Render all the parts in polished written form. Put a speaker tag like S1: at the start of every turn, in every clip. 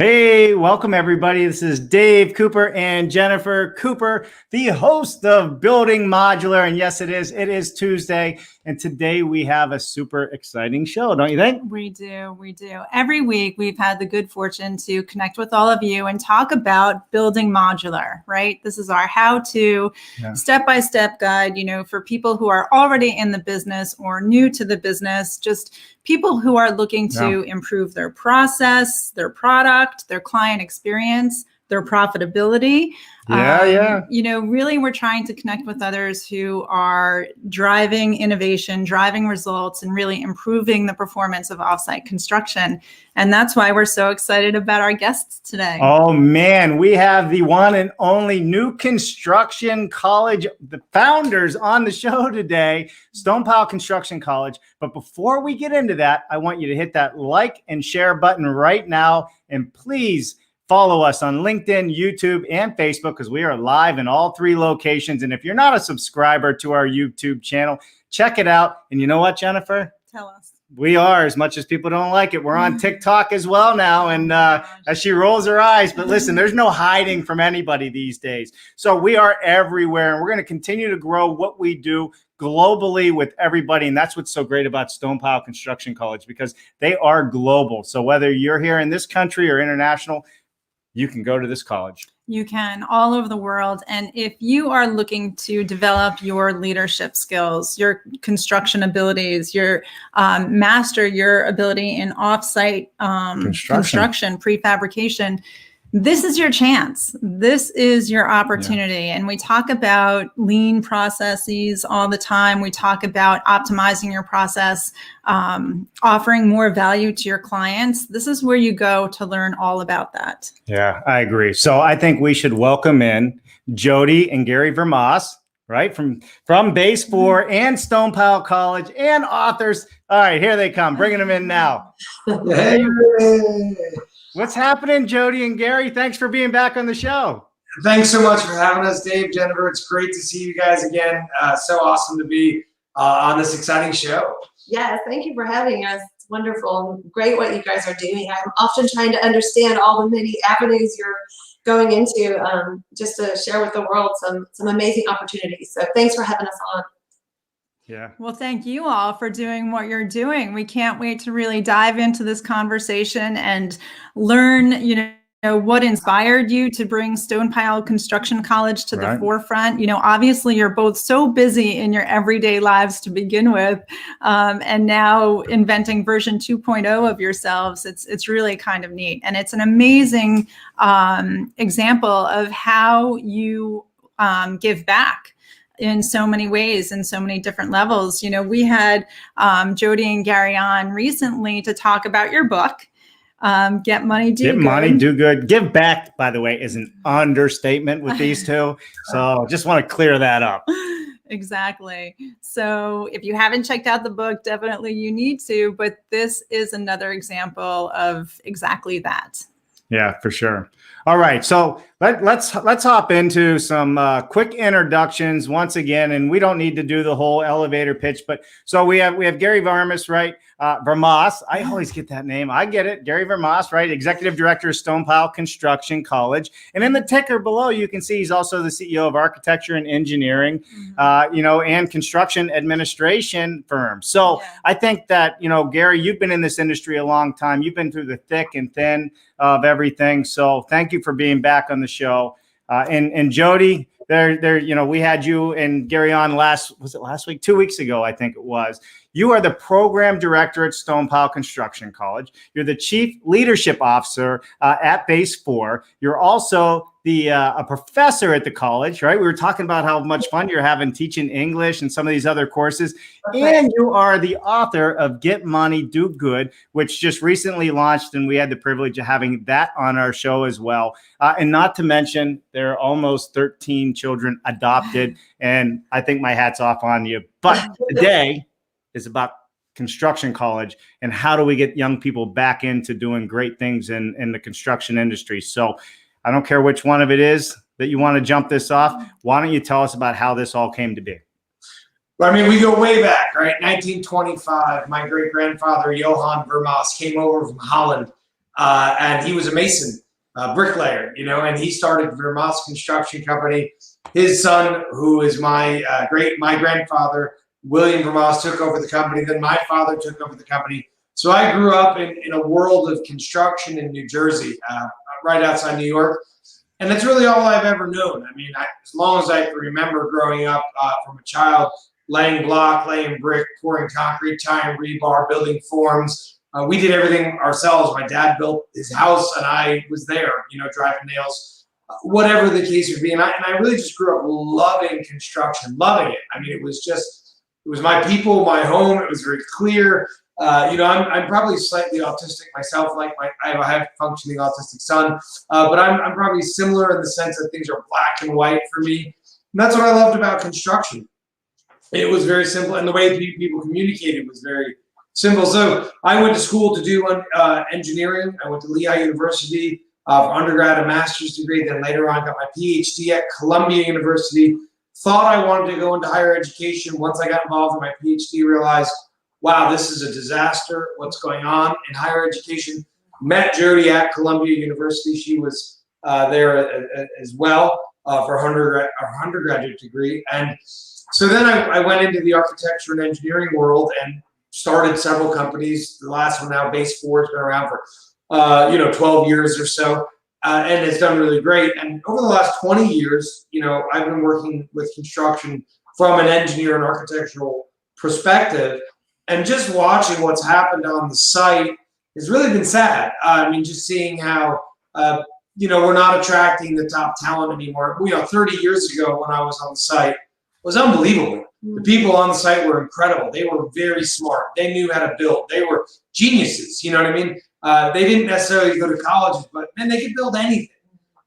S1: Hey, welcome everybody. This is Dave Cooper and Jennifer Cooper, the host of Building Modular. And yes, it is Tuesday. And today we have a super exciting show, don't you think?
S2: We do. Every week we've had the good fortune to connect with all of you and talk about building modular, right? This is our how-to step-by-step guide, for people who are already in the business or new to the business, just people who are looking to improve their process, their product, their client experience, their profitability. Really we're trying to connect with others who are driving innovation, driving results, and really improving the performance of offsite construction. And that's why we're so excited about our guests today.
S1: Oh man, we have the one and only New Construction College, the founders on the show today, Stonepile Construction College. But before we get into that, I want you to hit that like and share button right now. And please follow us on LinkedIn, YouTube, and Facebook, because we are live in all three locations. And if you're not a subscriber to our YouTube channel, check it out. And you know what, Jennifer?
S2: Tell us.
S1: We are, as much as people don't like it. We're on TikTok as well now. And as she rolls her eyes, but listen, there's no hiding from anybody these days. So we are everywhere, and we're going to continue to grow what we do globally with everybody. And that's what's so great about Stonepile Construction College, because they are global. So whether you're here in this country or international, you can go to this college.
S2: You can, all over the world. And if you are looking to develop your leadership skills, your construction abilities, your master your ability in offsite construction, prefabrication, this is your chance. This is your opportunity. And we talk about lean processes all the time. We talk about optimizing your process, offering more value to your clients. This is where you go to learn all about that.
S1: Yeah, I agree. So I think we should welcome in Jodi and Garry Vermaas, right? From Base 4 and Stonepile College, and authors. All right, here they come, bringing them in now.
S3: Hey.
S1: What's happening, Jodi and Garry? Thanks for being back on the show.
S3: Thanks so much for having us, Dave, Jennifer. It's great to see you guys again. So awesome to be on this exciting show.
S4: Yeah, thank you for having us. It's wonderful. Great what you guys are doing. I'm often trying to understand all the many avenues you're going into, just to share with the world some amazing opportunities. So thanks for having us on.
S1: Yeah.
S2: Well, thank you all for doing what you're doing. We can't wait to really dive into this conversation and learn, what inspired you to bring Stonepile Construction College to the forefront. Obviously you're both so busy in your everyday lives to begin with, and now inventing version 2.0 of yourselves. It's really kind of neat. And it's an amazing example of how you give back in so many ways, in so many different levels. We had Jodi and Garry on recently to talk about your book, Get Money, Do Good.
S1: Get Money, Do Good. Give back, by the way, is an understatement with these two. So just want to clear that up.
S2: Exactly. So if you haven't checked out the book, definitely you need to, but this is another example of exactly that.
S1: Yeah, for sure. All right, so let's hop into some quick introductions once again, and we don't need to do the whole elevator pitch. But so we have Garry Vermaas, right? Vermaas. I always get that name. I get it. Garry Vermaas, right? Executive Director of Stonepile Construction College, and in the ticker below, you can see he's also the CEO of Architecture and Engineering, and Construction Administration firm. So I think that Garry, you've been in this industry a long time. You've been through the thick and thin of everything. So thank you for being back on the show. And Jodi, we had you and Garry on last week, 2 weeks ago, I think it was. You are the program director at Stonepile Construction College. You're the chief leadership officer at Base 4. You're also a professor at the college, right? We were talking about how much fun you're having teaching English and some of these other courses. And you are the author of Get Money, Do Good, which just recently launched, and we had the privilege of having that on our show as well. And not to mention, there are almost 13 children adopted, and I think my hat's off on you. But today is about construction college and how do we get young people back into doing great things in the construction industry. So I don't care which one of it is that you want to jump this off. Why don't you tell us about how this all came to be?
S3: Well, I mean, we go way back, right? 1925, my great-grandfather, Johan Vermaas, came over from Holland and he was a mason, bricklayer, you know, and he started Vermaas Construction Company. His son, who is my grandfather, William Vermaas, took over the company. Then my father took over the company. So I grew up in a world of construction in New Jersey, right outside New York. And that's really all I've ever known. I mean, as long as I can remember growing up from a child, laying block, laying brick, pouring concrete, tying rebar, building forms. We did everything ourselves. My dad built his house and I was there, you know, driving nails, whatever the case would be. And I really just grew up loving construction, loving it. I mean, it was my people, my home. It was very clear. You know, I'm probably slightly autistic myself. Like I have a functioning autistic son, but I'm probably similar in the sense that things are black and white for me. And that's what I loved about construction. It was very simple, and the way people communicated was very simple. So I went to school to do engineering. I went to Lehigh University for undergrad and master's degree. Then later on, got my PhD at Columbia University. Thought I wanted to go into higher education. Once I got involved in my PhD, realized, wow, this is a disaster. What's going on in higher education? Met Jodi at Columbia University. She was there as well for her undergraduate degree. And so then I went into the architecture and engineering world and started several companies. The last one now, Base 4, has been around for 12 years or so, and it's done really great. And over the last 20 years, you know, I've been working with construction from an engineer and architectural perspective. And just watching what's happened on the site has really been sad. I mean, just seeing how, we're not attracting the top talent anymore. 30 years ago when I was on the site, it was unbelievable. The people on the site were incredible. They were very smart. They knew how to build. They were geniuses, you know what I mean? They didn't necessarily go to colleges, but man, they could build anything.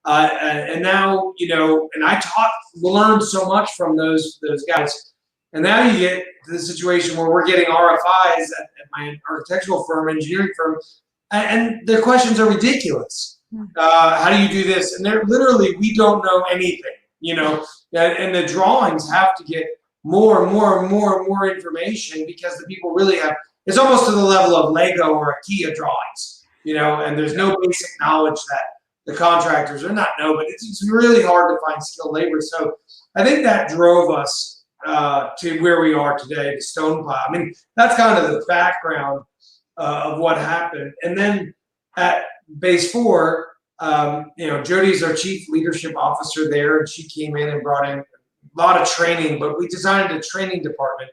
S3: And now, and I learned so much from those guys. And now you get to the situation where we're getting RFIs at my architectural firm, engineering firm, and their questions are ridiculous. How do you do this? And they're literally, we don't know anything, and the drawings have to get more and more and more and more information because the people really have, it's almost to the level of Lego or IKEA drawings, and there's no basic knowledge that the contractors are not know, but it's really hard to find skilled labor. So I think that drove us to where we are today, the Stonepile. I mean, that's kind of the background of what happened. And then at Base 4, Jodi's our chief leadership officer there, and she came in and brought in a lot of training, but we designed a training department,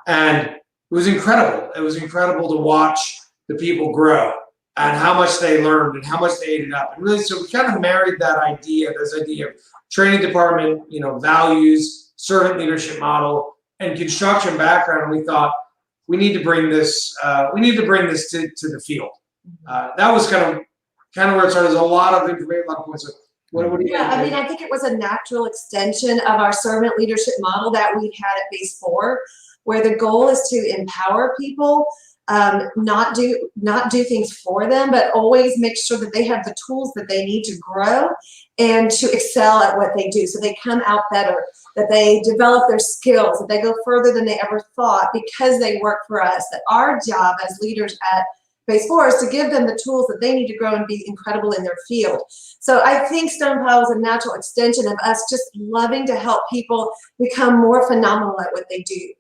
S3: and it was incredible. It was incredible to watch the people grow and how much they learned and how much they ate it up. And really, so we kind of married this idea of training department, values, servant leadership model, and construction background. We thought we need to bring this. We need to bring this to the field. That was kind of where it started. There's a lot of information, a lot of points. What do you think?
S4: I mean, I think it was a natural extension of our servant leadership model that we had at Base 4, where the goal is to empower people, not do things for them, but always make sure that they have the tools that they need to grow and to excel at what they do. So they come out better, that they develop their skills, that they go further than they ever thought because they work for us. That our job as leaders at Base 4 is to give them the tools that they need to grow and be incredible in their field. So I think Stonepile is a natural extension of us just loving to help people become more phenomenal at what they do.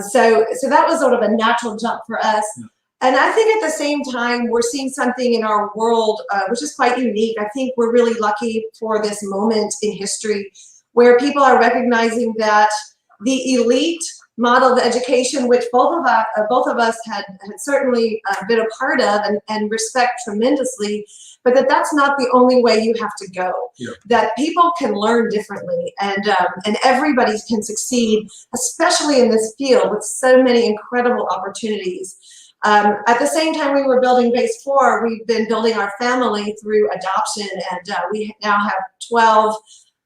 S4: So that was sort of a natural jump for us. Yeah. And I think at the same time, we're seeing something in our world which is quite unique. I think we're really lucky for this moment in history where people are recognizing that the elite model of education, which both of us had certainly been a part of and respect tremendously, but that's not the only way you have to go. Yeah. That people can learn differently, and everybody can succeed, especially in this field with so many incredible opportunities. At the same time we were building Base 4, we've been building our family through adoption, and we now have 12,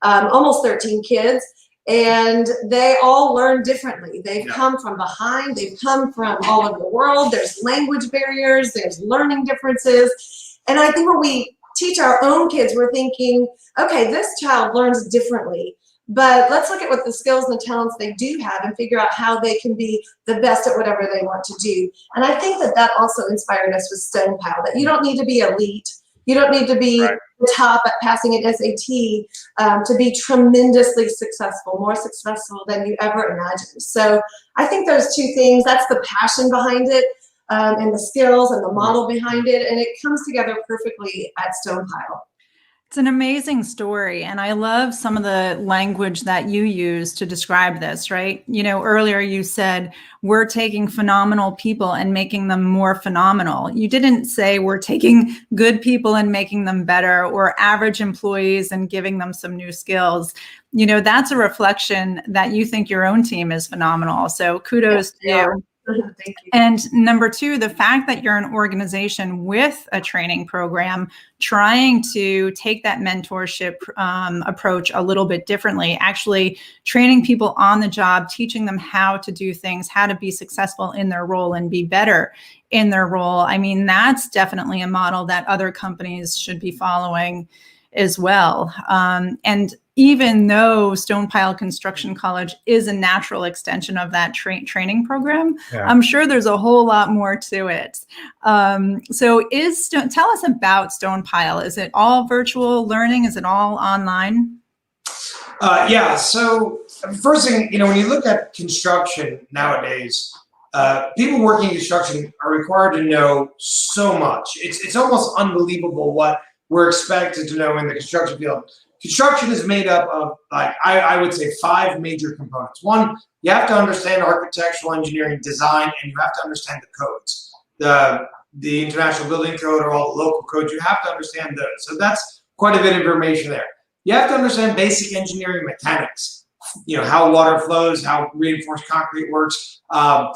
S4: almost 13 kids. And they all learn differently. They've come from behind, they've come from all over the world. There's language barriers, there's learning differences. And I think when we teach our own kids, we're thinking, okay, this child learns differently, but let's look at what the skills and the talents they do have and figure out how they can be the best at whatever they want to do. And I think that also inspired us with Stonepile, that you don't need to be elite. You don't need to be the top at passing an SAT to be tremendously successful, more successful than you ever imagined. So I think those two things, that's the passion behind it, and the skills and the model behind it, and it comes together perfectly at Stonepile.
S2: It's an amazing story. And I love some of the language that you use to describe this, right? You know, earlier you said, we're taking phenomenal people and making them more phenomenal. You didn't say we're taking good people and making them better, or average employees and giving them some new skills. You know, that's a reflection that you think your own team is phenomenal. So kudos to you.
S4: Thank you.
S2: And number two, the fact that you're an organization with a training program trying to take that mentorship approach a little bit differently, actually training people on the job, teaching them how to do things, how to be successful in their role and be better in their role. I mean, that's definitely a model that other companies should be following as well. And even though Stonepile Construction College is a natural extension of that training program, I'm sure there's a whole lot more to it. So tell us about Stonepile. Is it all virtual learning? Is it all online?
S3: Yeah, so first thing, you know, when you look at construction nowadays, people working in construction are required to know so much. It's almost unbelievable what we're expected to know in the construction field. Construction is made up of, like, I would say 5 major components. One, you have to understand architectural engineering design, and you have to understand the codes. The International Building Code or all the local codes, you have to understand those. So that's quite a bit of information there. You have to understand basic engineering mechanics. You know, how water flows, how reinforced concrete works,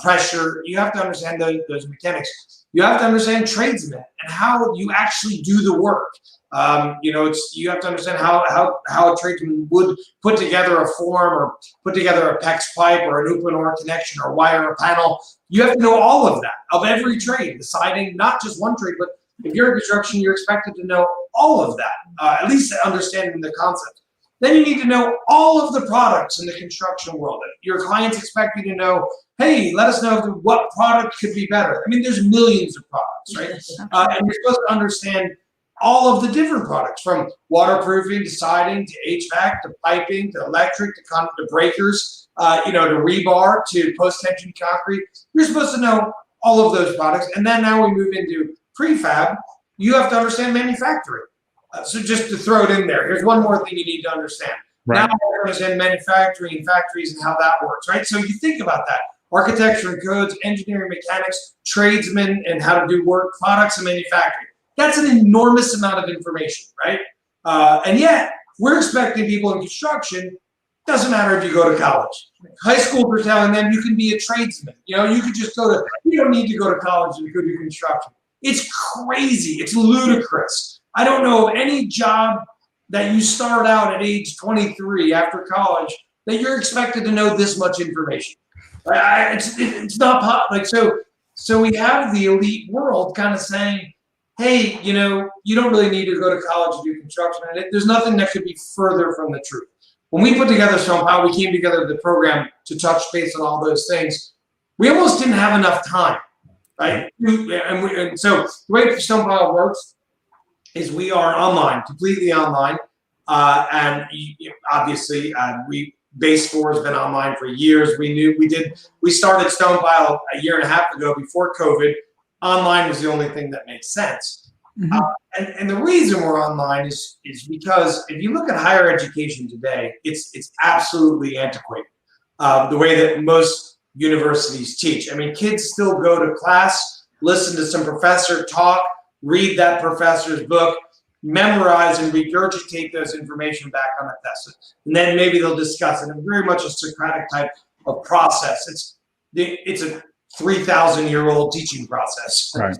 S3: pressure. You have to understand those mechanics. You have to understand tradesmen and how you actually do the work. You know, you have to understand how a tradesman would put together a form or put together a PEX pipe or an open OR connection or wire a panel. You have to know all of that, of every trade, the siding, not just one trade, but if you're in construction, you're expected to know all of that, at least understanding the concept. Then you need to know all of the products in the construction world. Your clients expect you to know, hey, let us know what product could be better. I mean, there's millions of products, right? And you're supposed to understand all of the different products, from waterproofing to siding to HVAC to piping to electric to breakers, you know, to rebar to post-tension concrete. You're supposed to know all of those products. And then now we move into prefab. You have to understand manufacturing. So just to throw it in there, here's one more thing you need to understand. Now you understand manufacturing and factories and how that works, right? So you think about that. Architecture and codes, engineering, mechanics, tradesmen, and how to do work, products and manufacturing. That's an enormous amount of information, right? And yet, we're expecting people in construction, doesn't matter if you go to college. High school, we're telling them you can be a tradesman. You know, you could just you don't need to go to college to go do construction. It's crazy. It's ludicrous. I don't know of any job that you start out at age 23 after college that you're expected to know this much information. It's not like so we have the elite world kind of saying, hey, you know, you don't really need to go to college to do construction. And there's nothing that could be further from the truth. When we put together Stonepile, we came together the program to touch base on all those things. We almost didn't have enough time, right? And so the way Stonepile works is we are online, completely online. And obviously, Base 4 has been online for years. We started Stonepile a year and a half ago before COVID. Online was the only thing that made sense. And the reason we're online is because if you look at higher education today, it's absolutely antiquated. The way that most universities teach. I mean, kids still go to class, listen to some professor talk, read that professor's book, memorize and regurgitate those information back on a test. And then maybe they'll discuss it in very much a Socratic type of process. It's a 3,000-year-old teaching process.
S1: Right.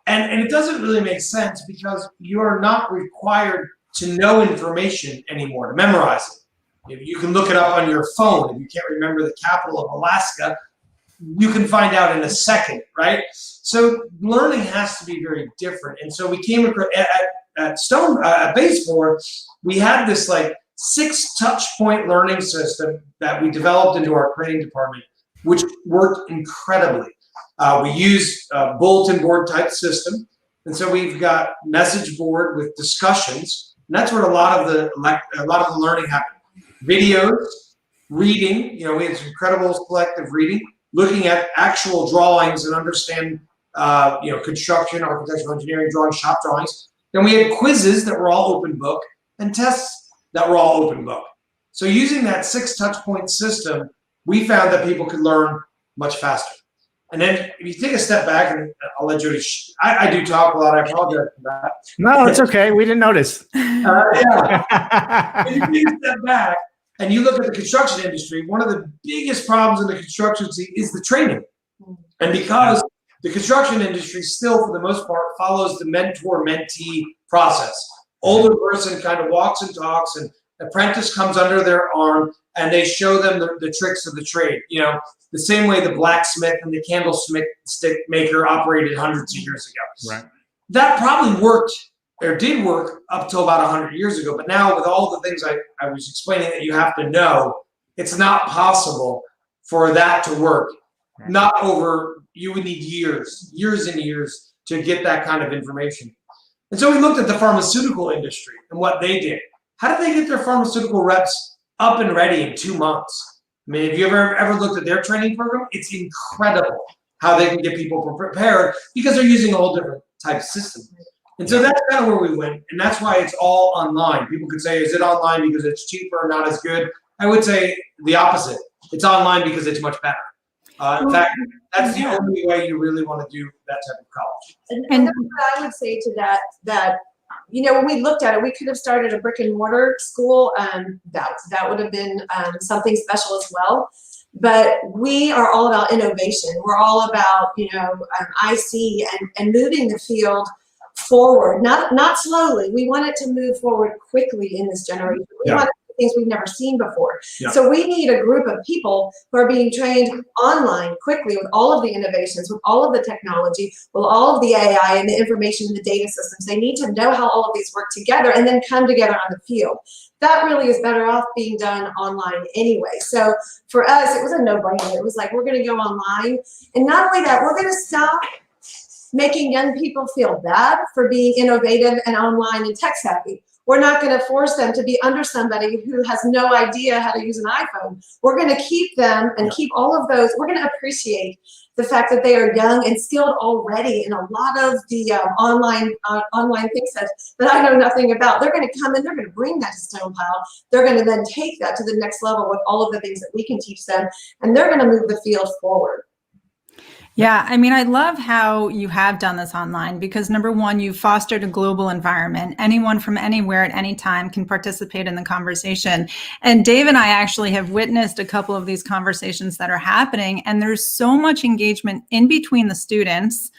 S3: And it doesn't really make sense because you are not required to know information anymore, to memorize it. If you can look it up on your phone. If you can't remember the capital of Alaska, you can find out in a second, right? So learning has to be very different. And so we came across, at Base 4, we had this like 6 touch point learning system that we developed into our training department, which worked incredibly. We use a bulletin board type system. And so we've got message board with discussions. And that's where a lot of the learning happened. Videos, reading, we had some incredible selective reading, looking at actual drawings and understand, construction, architectural engineering drawings, shop drawings. Then we had quizzes that were all open book and tests that were all open book. So using that 6 touch point system, we found that people could learn much faster. And then if you take a step back, and I'll let Jodi, I do talk a lot, I apologize for that.
S1: No, it's okay. We didn't notice.
S3: Yeah. If you take a step back and you look at the construction industry, one of the biggest problems in the construction is the training. And because the construction industry still, for the most part, follows the mentor-mentee process. Older person kind of walks and talks, and apprentice comes under their arm, and they show them the tricks of the trade. The same way the blacksmith and the candlestick maker operated hundreds of years ago.
S1: Right.
S3: That probably worked, or did work, up till about 100 years ago. But now, with all the things I was explaining that you have to know, it's not possible for that to work. Right. Not over, you would need years and years to get that kind of information. And so we looked at the pharmaceutical industry and what they did. How did they get their pharmaceutical reps up and ready in 2 months? I mean, have you ever looked at their training program? It's incredible how they can get people prepared because they're using a whole different type of system. And so that's kind of where we went. And that's why it's all online. People could say, is it online because it's cheaper, not as good? I would say the opposite. It's online because it's much better. In fact, that's the only way you really want to do that type of college.
S4: And what I would say to that when we looked at it, we could have started a brick and mortar school. That would have been something special as well. But we are all about innovation. We're all about, IC and moving the field forward, not slowly. We want it to move forward quickly in this generation. We want things we've never seen before. So we need a group of people who are being trained online quickly with all of the innovations, with all of the technology, with all of the AI and the information and the data systems. They need to know how all of these work together and then come together on the field. That really is better off being done online anyway. So for us, it was a no-brainer. It was like, we're going to go online. And not only that, we're going to stop making young people feel bad for being innovative and online and tech savvy. We're not going to force them to be under somebody who has no idea how to use an iPhone. We're going to keep them and keep all of those. We're going to appreciate the fact that they are young and skilled already in a lot of the online things that I know nothing about. They're going to come and they're going to bring that to Stonepile. They're going to then take that to the next level with all of the things that we can teach them, and they're going to move the field forward.
S2: Yeah, I mean, I love how you have done this online because number one, you've fostered a global environment. Anyone from anywhere at any time can participate in the conversation. And Dave and I actually have witnessed a couple of these conversations that are happening, and there's so much engagement in between the students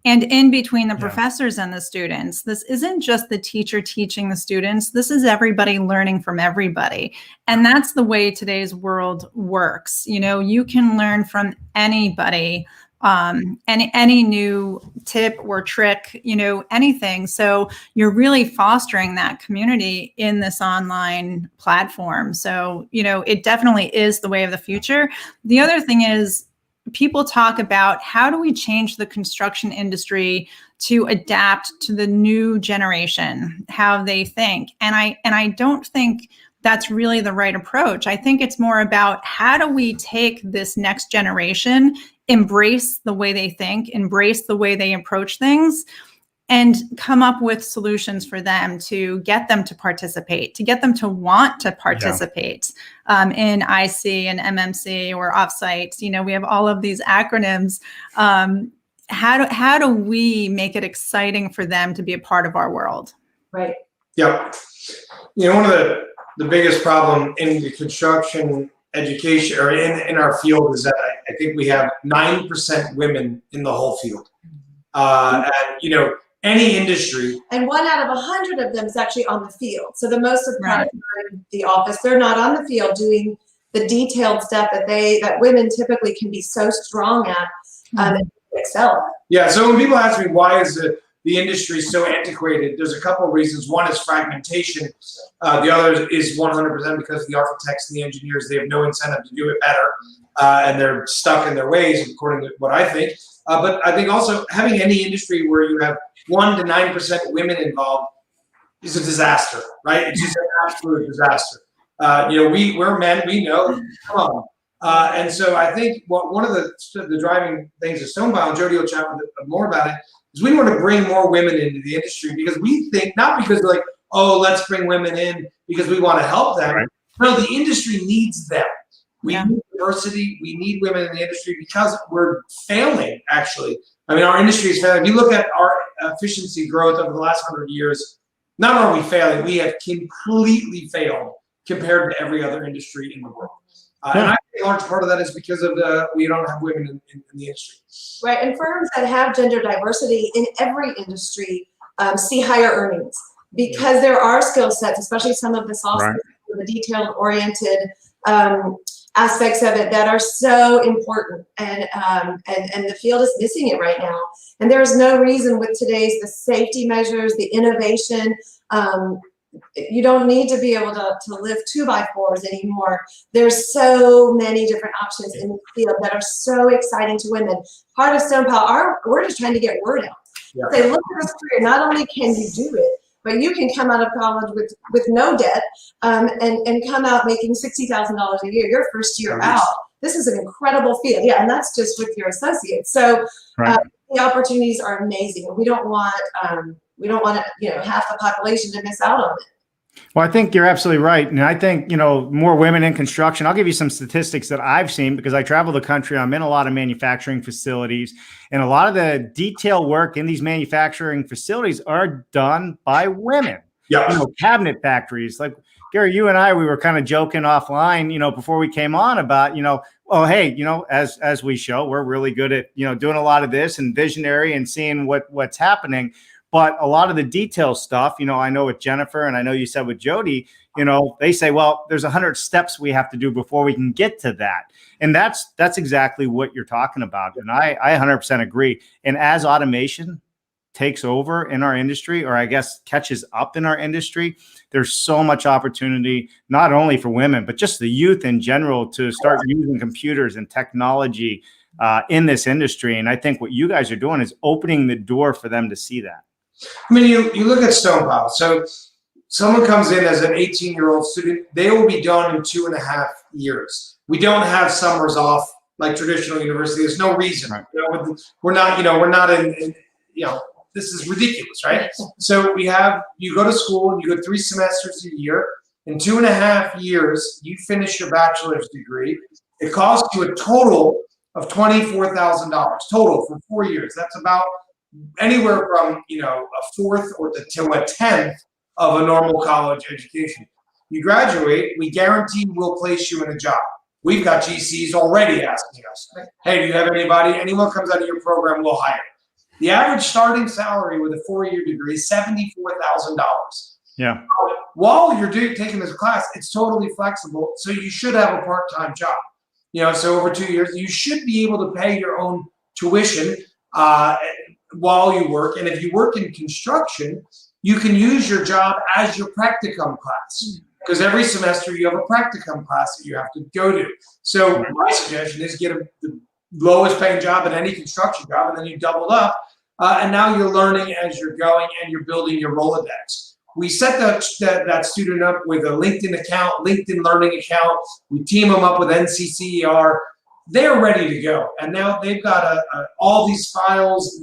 S2: and in between the professors and the students. This isn't just the teacher teaching the students. This is everybody learning from everybody. And that's the way today's world works. You can learn from anybody. Any new tip or trick, anything. So you're really fostering that community in this online platform. So, it definitely is the way of the future. The other thing is people talk about how do we change the construction industry to adapt to the new generation, how they think. And I don't think that's really the right approach. I think it's more about how do we take this next generation, embrace the way they think, embrace the way they approach things, and come up with solutions for them to get them to participate, to get them to want to participate in IC and MMC or offsite. We have all of these acronyms. How do we make it exciting for them to be a part of our world?
S4: Right.
S3: Yeah. One of the biggest problem in the construction education or in our field is that I think we have 9% women in the whole field. And, any industry.
S4: And 1 out of 100 of them is actually on the field. So the most of the time in the office, they're not on the field doing the detailed stuff that women typically can be so strong at and excel at.
S3: Yeah. So when people ask me why is the industry is so antiquated, there's a couple of reasons. One is fragmentation. The other is 100% because the architects and the engineers, they have no incentive to do it better. And they're stuck in their ways, according to what I think. But I think also having any industry where you have 1 to 9% women involved is a disaster, right? It's just an absolute disaster. We're men, we know, come on. And so I think one of the driving things of Stonepile, and Jodi will chat more about it, is we want to bring more women into the industry because we think, not because we're like, oh, let's bring women in because we want to help them. Right. No, the industry needs them. We need diversity. We need women in the industry because we're failing, actually. I mean, our industry is failing. If you look at our efficiency growth over the last 100 years, not only are we failing, we have completely failed compared to every other industry in the world. And I think a large part of that is because of we don't have women in the industry.
S4: Right, and firms that have gender diversity in every industry see higher earnings because there are skill sets, especially some of the soft skills, the detailed-oriented aspects of it that are so important, and the field is missing it right now. And there's no reason with the safety measures, the innovation. You don't need to be able to lift 2x4s anymore. There's so many different options in the field that are so exciting to women. Part of Stonepile, we're just trying to get word out. Yeah. Say, look at this career. Not only can you do it, but you can come out of college with no debt and come out making $60,000 a year your first year out. This is an incredible field. Yeah, and that's just with your associates. So the opportunities are amazing. We don't want half the population to miss out on it.
S1: Well, I think you're absolutely right. And I think, more women in construction. I'll give you some statistics that I've seen because I travel the country. I'm in a lot of manufacturing facilities, and a lot of the detail work in these manufacturing facilities are done by women. Yeah. Cabinet factories. Like, Garry, you and I, we were kind of joking offline, before we came on about, oh, hey, as we show, we're really good at, doing a lot of this and visionary and seeing what's happening. But a lot of the detail stuff, I know with Jennifer, and I know you said with Jodi, they say, well, there's 100 steps we have to do before we can get to that. And that's exactly what you're talking about. And I 100% agree. And as automation takes over in our industry, or I guess catches up in our industry, there's so much opportunity, not only for women, but just the youth in general to start using computers and technology in this industry. And I think what you guys are doing is opening the door for them to see that.
S3: I mean, you look at Stonepile. So someone comes in as an 18-year-old student, they will be done in 2.5 years. We don't have summers off like traditional university. There's no reason. Right. We're not in this is ridiculous, right? So you go to school and you go 3 semesters a year. In 2.5 years, you finish your bachelor's degree. It costs you a total of $24,000 total for 4 years. That's about anywhere from a fourth to a tenth of a normal college education. You graduate, we guarantee we'll place you in a job. We've got GCs already asking us, hey, do you have anyone comes out of your program, we'll hire. The average starting salary with a 4-year degree is $74,000.
S1: Yeah.
S3: While you're taking this class, it's totally flexible. So you should have a part-time job. So over 2 years, you should be able to pay your own tuition while you work. And if you work in construction, you can use your job as your practicum class because every semester you have a practicum class that you have to go to. So my suggestion is get the lowest paying job in any construction job, and then you double up. And now you're learning as you're going and you're building your Rolodex. We set that student up with a LinkedIn account, LinkedIn Learning account. We team them up with NCCER. They're ready to go. And now they've got all these files,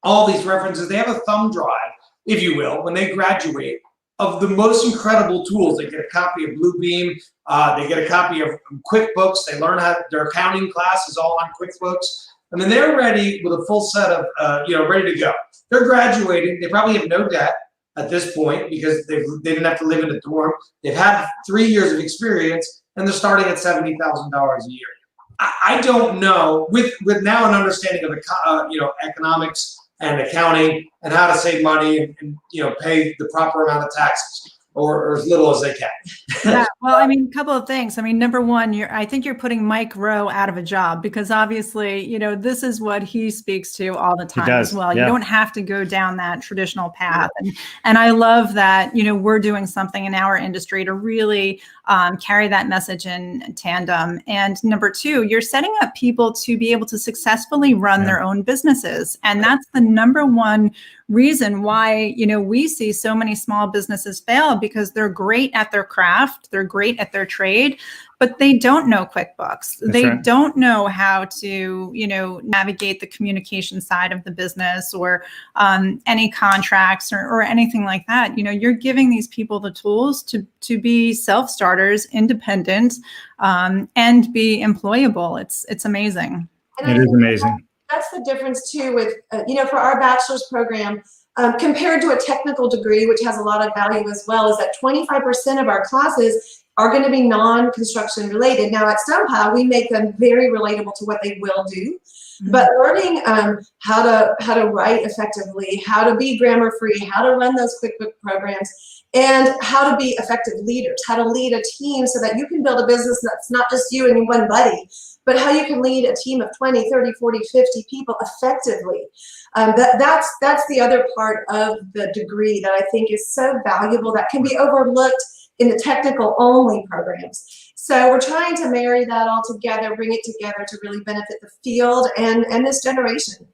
S3: all these references. They have a thumb drive, if you will, when they graduate of the most incredible tools. They get a copy of Bluebeam. They get a copy of QuickBooks. They learn their accounting class is all on QuickBooks. I mean, they're ready with a full set of, ready to go. They're graduating. They probably have no debt at this point because they didn't have to live in a dorm. They've had 3 years of experience, and they're starting at $70,000 a year. I don't know, with now an understanding of economics and accounting and how to save money and pay the proper amount of taxes. or as little as they can.
S2: Yeah, well, I mean, a couple of things. I mean, number one, I think you're putting Mike Rowe out of a job because obviously, this is what he speaks to all the time as well.
S1: Yeah.
S2: You don't have to go down that traditional path. And I love that, we're doing something in our industry to really carry that message in tandem. And number two, you're setting up people to be able to successfully run their own businesses. And that's the number one reason why, we see so many small businesses fail, because they're great at their craft, they're great at their trade, but they don't know QuickBooks. They don't know how to, navigate the communication side of the business or any contracts or anything like that. You're giving these people the tools to be self-starters, independent, and be employable. It's amazing.
S1: It is amazing.
S4: That's the difference too with, for our bachelor's program, compared to a technical degree, which has a lot of value as well, is that 25% of our classes are going to be non-construction related. Now at Stonepile, we make them very relatable to what they will do, but learning how to write effectively, how to be grammar free, how to run those QuickBooks programs, and how to be effective leaders, how to lead a team so that you can build a business that's not just you and one buddy, but how you can lead a team of 20, 30, 40, 50 people effectively. That's the other part of the degree that I think is so valuable that can be overlooked in the technical only programs. So we're trying to marry that all together, bring it together to really benefit the field and this generation.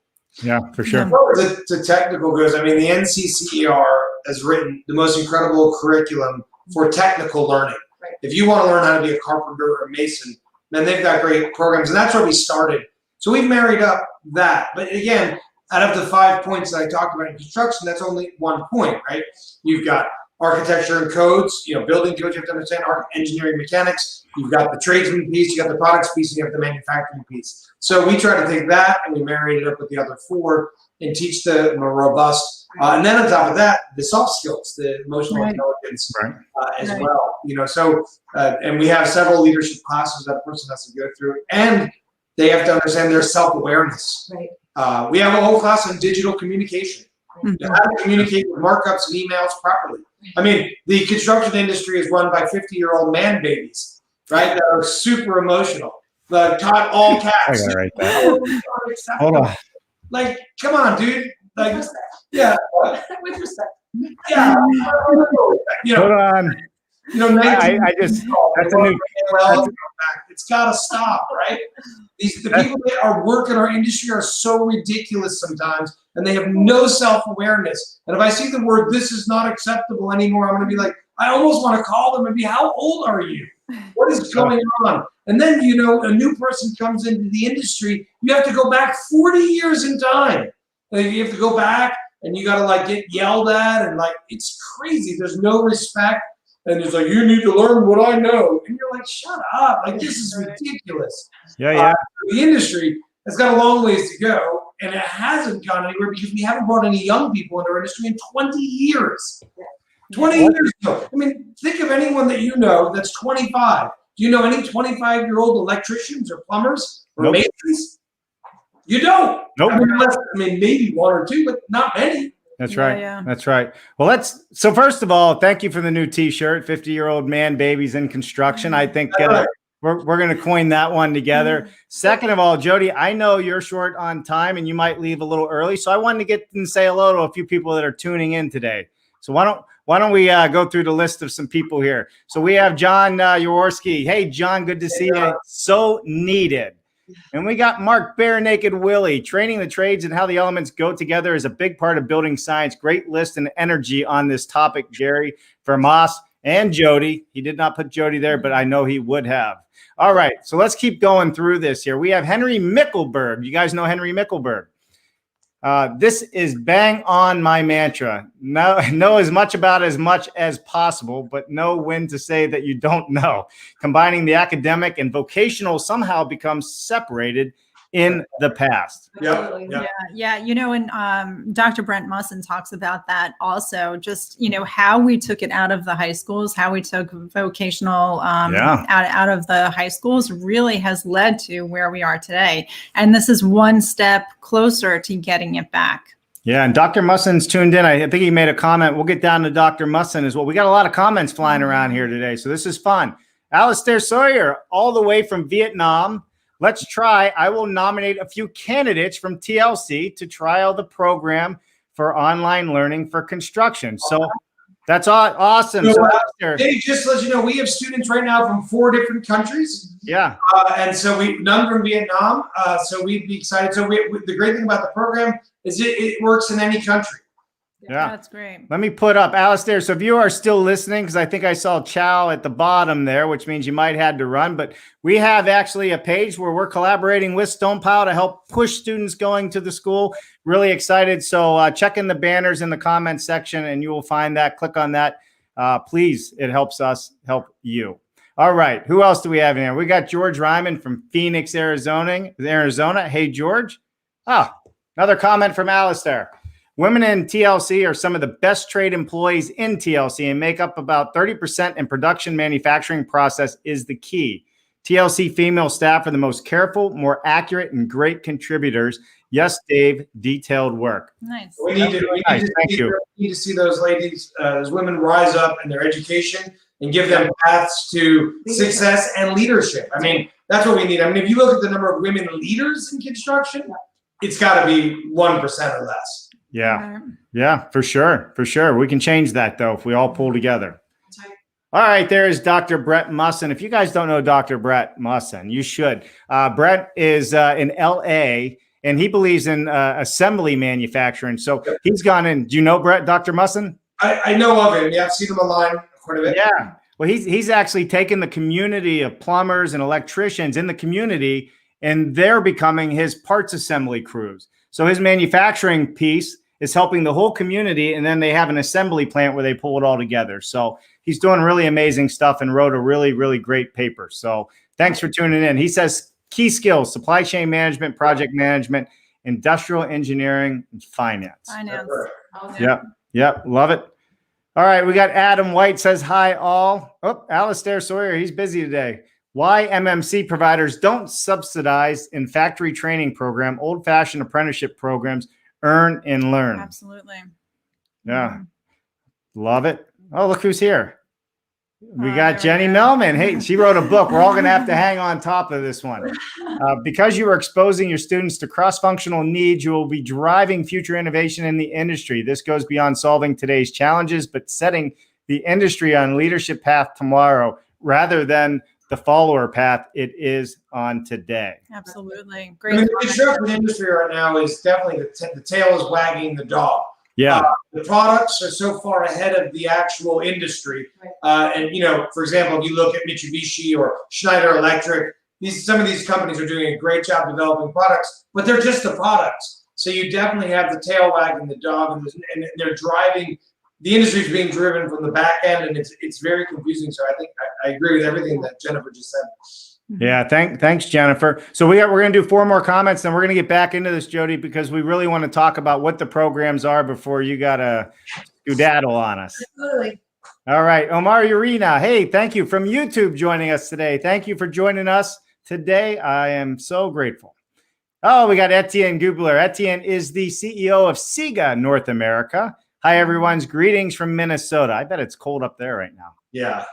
S1: Yeah, for sure.
S3: As far as the technical goes, I mean, the NCCER has written the most incredible curriculum for technical learning.
S4: Right.
S3: If you want to learn how to be a carpenter or a mason, then they've got great programs, and that's where we started. So we've married up that. But again, out of the 5 points that I talked about in construction, that's only 1 point, right? You've got architecture and codes, building codes, you have to understand engineering mechanics. You've got the tradesman piece, you got the products piece, and you have the manufacturing piece. So we try to take that and we married it up with the other 4 and teach the more robust. And then on top of that, the soft skills, the emotional intelligence as well. So and we have several leadership classes that a person has to go through, and they have to understand their self-awareness.
S4: Right.
S3: We have a whole class on digital communication. How to communicate with markups and emails properly. I mean, the construction industry is run by 50-year-old man babies, right? That are super emotional. Taught all caps.
S1: I gotta write that. Hold on.
S3: Like, come on, dude. Like,
S4: With respect.
S3: yeah.
S4: With respect.
S3: Yeah.
S1: Hold on. I just, that's a new,
S3: it's got to stop, right? The people that are working our industry are so ridiculous sometimes, and they have no self-awareness. And if I see the word, this is not acceptable anymore, I'm going to be like, I almost want to call them and be, how old are you? What is going on? And then, a new person comes into the industry, you have to go back 40 years in time. You have to go back and you got to get yelled at, and it's crazy. There's no respect. And it's like, you need to learn what I know. And you're like, shut up. This is ridiculous.
S1: Yeah.
S3: The industry has got a long ways to go, and it hasn't gone anywhere because we haven't brought any young people into our industry in 20 years. 20 years ago. I mean, think of anyone that you know that's 25. Do you know any 25-year-old electricians or plumbers or masons? You don't.
S1: Nope.
S3: I mean, maybe 1 or 2, but not many.
S1: That's right. Yeah. That's right. Well, so first of all, thank you for the new T-shirt, 50-year-old man babies in construction. I think we're going to coin that one together. Second of all, Jodi, I know you're short on time and you might leave a little early. So I wanted to get and say hello to a few people that are tuning in today. So why don't we go through the list of some people here? So we have John Jaworski. Hey, John, good to see you. So needed. And we got Mark Bare Naked Willie. Training the trades and how the elements go together is a big part of building science. Great list and energy on this topic, Garry, Vermaas, and Jodi. He did not put Jodi there, but I know he would have. All right, so let's keep going through this here. We have Henry Mickelberg. You guys know Henry Mickelberg. This is bang on my mantra. Know as much about as much as possible, but know when to say that you don't know. Combining the academic and vocational somehow becomes separated in the past.
S4: Yeah.
S2: And Dr. Brent Musson talks about that also, just, how we took it out of the high schools, how we took vocational out of the high schools really has led to where we are today. And this is one step closer to getting it back.
S1: Yeah, and Dr. Mussin's tuned in. I think he made a comment. We'll get down to Dr. Mussin as well. We got a lot of comments flying around here today, so this is fun. Alistair Sawyer, all the way from Vietnam. Let's try. I will nominate a few candidates from TLC to trial the program for online learning for construction. So that's awesome.
S3: So,
S1: So, Alistair,
S3: Dave, just to let you know, we have students right now from 4 different countries.
S1: yeah.
S3: And so none from Vietnam. So we'd be excited. So the great thing about the program is it works in any country.
S1: Yeah.
S2: That's great.
S1: Let me put up Alistair. So if you are still listening, because I think I saw Chow at the bottom there, which means you might had to run, but we have actually a page where we're collaborating with Stonepile to help push students going to the school. Really excited. So check in the banners in the comments section and you will find that. Click on that. Please, it helps us help you. All right. Who else do we have in here? We got George Ryman from Phoenix, Arizona. Hey, George. Another comment from Alistair. Women in TLC are some of the best trade employees in TLC and make up about 30% in production manufacturing process is the key. TLC female staff are the most careful, more accurate, and great contributors. Yes, Dave, detailed work.
S2: Nice.
S3: We need to see those ladies, those women rise up in their education and give them paths to success and leadership. I mean, that's what we need. I mean, if you look at the number of women leaders in construction, it's got to be 1% or less.
S1: Yeah. Yeah, for sure. For sure. We can change that, though, if we all pull together.
S4: That's right.
S1: All right. There's Dr. Brett Mussin. If you guys don't know Dr. Brett Mussin, you should. Brett is in LA, and he believes in assembly manufacturing. So he's gone in. Do you know Brett, Dr. Mussin?
S3: I know of him. Yeah, I've seen him online quite a bit.
S1: Yeah. Well, he's actually taken the community of plumbers and electricians in the community, and they're becoming his parts assembly crews. So his manufacturing piece is helping the whole community, and then they have an assembly plant where they pull it all together. So he's doing really amazing stuff and wrote a really, really great paper. So thanks for tuning in. He says key skills: supply chain management, project management, industrial engineering, and finance. Yep. Love it. All right. We got Adam White says, hi, all. Oh, Alistair Sawyer. He's busy today. Why MMC providers don't subsidize in factory training program, old-fashioned apprenticeship programs, earn and learn.
S2: Absolutely.
S1: Yeah. Love it. Oh, look who's here. We got Jenny Melman. Hey, she wrote a book. We're all going to have to hang on top of this one. Because you are exposing your students to cross-functional needs, you will be driving future innovation in the industry. This goes beyond solving today's challenges, but setting the industry on leadership path tomorrow rather than the follower path it is on today.
S2: Absolutely.
S3: Great. I mean, the construction industry right now is definitely the tail is wagging the dog.
S1: Yeah.
S3: The products are so far ahead of the actual industry. And, you know, for example, if you look at Mitsubishi or Schneider Electric, some of these companies are doing a great job developing products, but they're just the products. So you definitely have the tail wagging the dog, and they're driving. The industry is being driven from the back end, and it's very confusing. So I think I agree with everything that Jennifer just said.
S1: Yeah, thanks, Jennifer. So we're going to do 4 more comments, and we're going to get back into this, Jodi, because we really want to talk about what the programs are before you got to skedaddle on us.
S4: Absolutely.
S1: All right, Omar Urina. Hey, thank you from YouTube joining us today. Thank you for joining us today. I am so grateful. Oh, we got Etienne Gubler. Etienne is the CEO of SIGA North America. Hi, everyone's greetings from Minnesota. I bet it's cold up there right now.
S3: Yeah.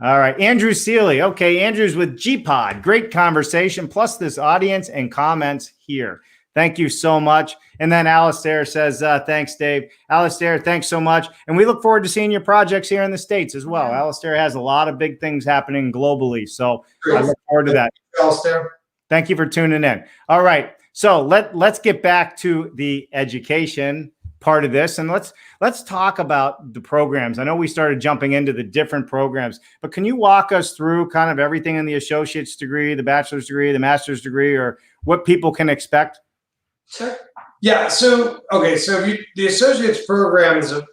S1: All right. Andrew Seeley. Okay. Andrew's with G-Pod. Great conversation, plus this audience and comments here. Thank you so much. And then Alistair says, thanks, Dave. Alistair, thanks so much. And we look forward to seeing your projects here in the States as well. Alistair has a lot of big things happening globally. So I look forward to that.
S3: Alistair.
S1: Thank you for tuning in. All right. So let's get back to the education part of this, and let's talk about the programs. I know we started jumping into the different programs, but can you walk us through kind of everything in the associate's degree, the bachelor's degree, the master's degree, or what people can expect?
S3: Sure. Yeah. So the associate's program is a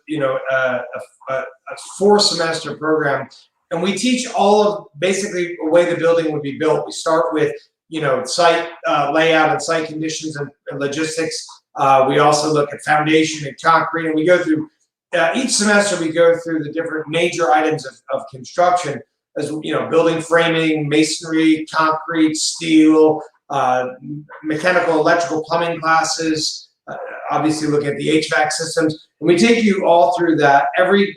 S3: 4-semester program, and we teach all of basically the way the building would be built. We start with site layout and site conditions and logistics. We also look at foundation and concrete, and we go through each semester. We go through the different major items of construction, as building framing, masonry, concrete, steel, mechanical, electrical, plumbing classes, obviously look at the HVAC systems. And we take you all through that. Every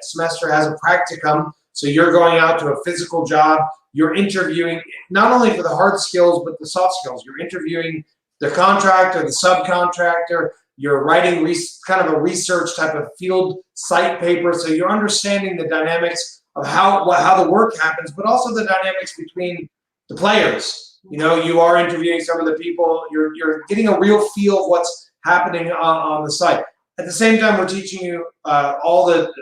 S3: semester has a practicum. So you're going out to a physical job. You're interviewing not only for the hard skills, but the soft skills. You're interviewing the contractor, the subcontractor. You're writing kind of a research type of field site paper. So you're understanding the dynamics of how the work happens, but also the dynamics between the players. You know, you are interviewing some of the people. You're getting a real feel of what's happening on the site. At the same time, we're teaching you all the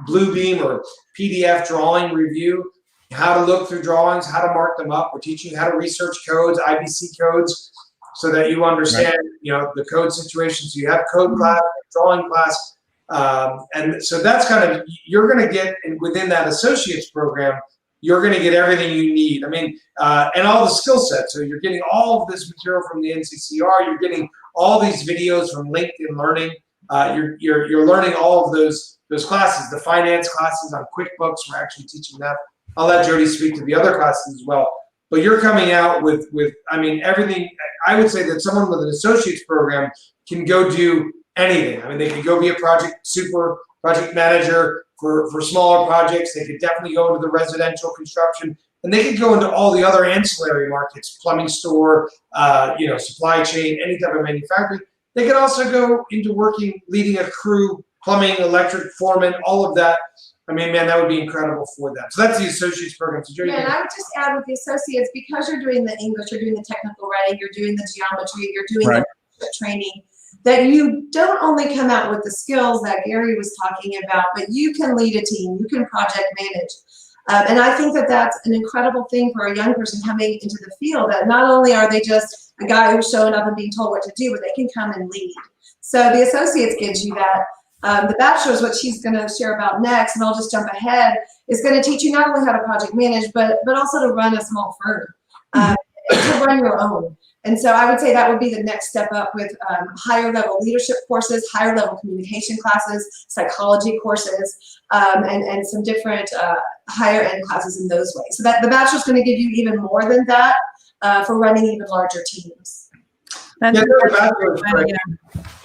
S3: Bluebeam or PDF drawing review, how to look through drawings, how to mark them up. We're teaching you how to research codes, IBC codes, so that you understand, you know, the code situation. So you have code class, drawing class, and so that's kind of, you're going to get within that associates program, you're going to get everything you need. I mean, and all the skill sets. So you're getting all of this material from the NCCR. You're getting all these videos from LinkedIn Learning. You're learning all of those classes. The finance classes on QuickBooks, we're actually teaching that. I'll let Jodi speak to the other classes as well. But you're coming out with I mean, everything. I would say that someone with an associate's program can go do anything. I mean, they could go be a project manager for smaller projects. They could definitely go into the residential construction, and they could go into all the other ancillary markets, plumbing store, you know, supply chain, any type of manufacturing. They could also go into leading a crew, plumbing, electric, foreman, all of that. I mean, man, that would be incredible for them. So that's the associates program. So
S4: yeah, and I would just add with the associates, because you're doing the English, you're doing the technical writing, you're doing the geometry, you're doing the training, that you don't only come out with the skills that Garry was talking about, but you can lead a team, you can project manage. And I think that that's an incredible thing for a young person coming into the field, that not only are they just a guy who's showing up and being told what to do, but they can come and lead. So the associates gives you that. The bachelor's, what she's going to share about next, and I'll just jump ahead, is going to teach you not only how to project manage, but also to run a small firm, to run your own. And so I would say that would be the next step up, with higher level leadership courses, higher level communication classes, psychology courses, and some different higher end classes in those ways. So that the bachelor's going to give you even more than that for running even larger teams.
S2: That's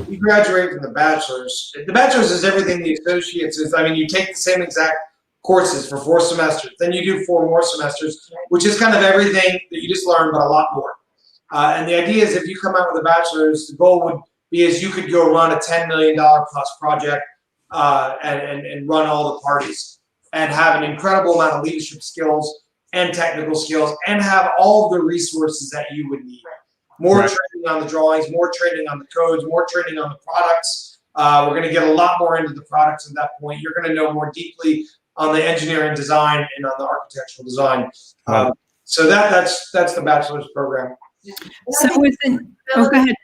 S3: You graduate from the bachelor's. The bachelor's is everything the associates is. I mean, you take the same exact courses for 4 semesters. Then you do 4 more semesters, which is kind of everything that you just learned, but a lot more. And the idea is, if you come out with a bachelor's, the goal would be is you could go run a $10 million plus project and run all the parties and have an incredible amount of leadership skills and technical skills and have all of the resources that you would need. More training on the drawings, more training on the codes, more training on the products. We're going to get a lot more into the products at that point. You're going to know more deeply on the engineering design and on the architectural design. So that's the bachelor's program.
S2: So within, go ahead.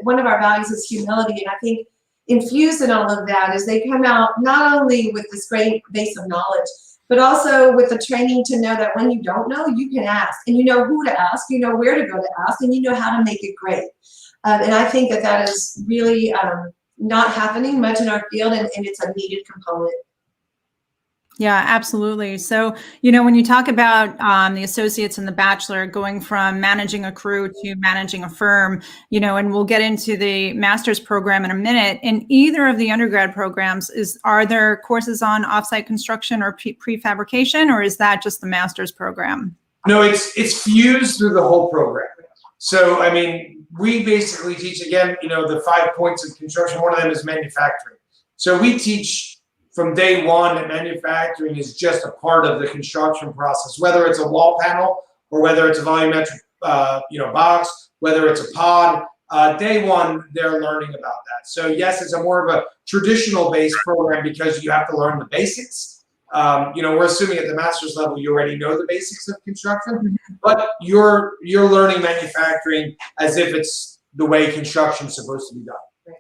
S4: One of our values is humility, and I think infused in all of that is they come out not only with this great base of knowledge, but also with the training to know that when you don't know, you can ask, and you know who to ask, you know where to go to ask, and you know how to make it great. And I think that is really not happening much in our field, and it's a needed component.
S2: Yeah, absolutely. So, you know, when you talk about the associates and the bachelor going from managing a crew to managing a firm, you know, and we'll get into the master's program in a minute. In either of the undergrad programs, are there courses on offsite construction or prefabrication, or is that just the master's program?
S3: No, it's fused through the whole program. So, I mean, we basically teach, again, you know, the 5 points of construction. One of them is manufacturing. So we teach from day one that manufacturing is just a part of the construction process, whether it's a wall panel or whether it's a volumetric box, whether it's a pod. Day one, they're learning about that. So yes, it's a more of a traditional based program because you have to learn the basics. You know, we're assuming at the master's level you already know the basics of construction, but you're learning manufacturing as if it's the way construction is supposed to be done.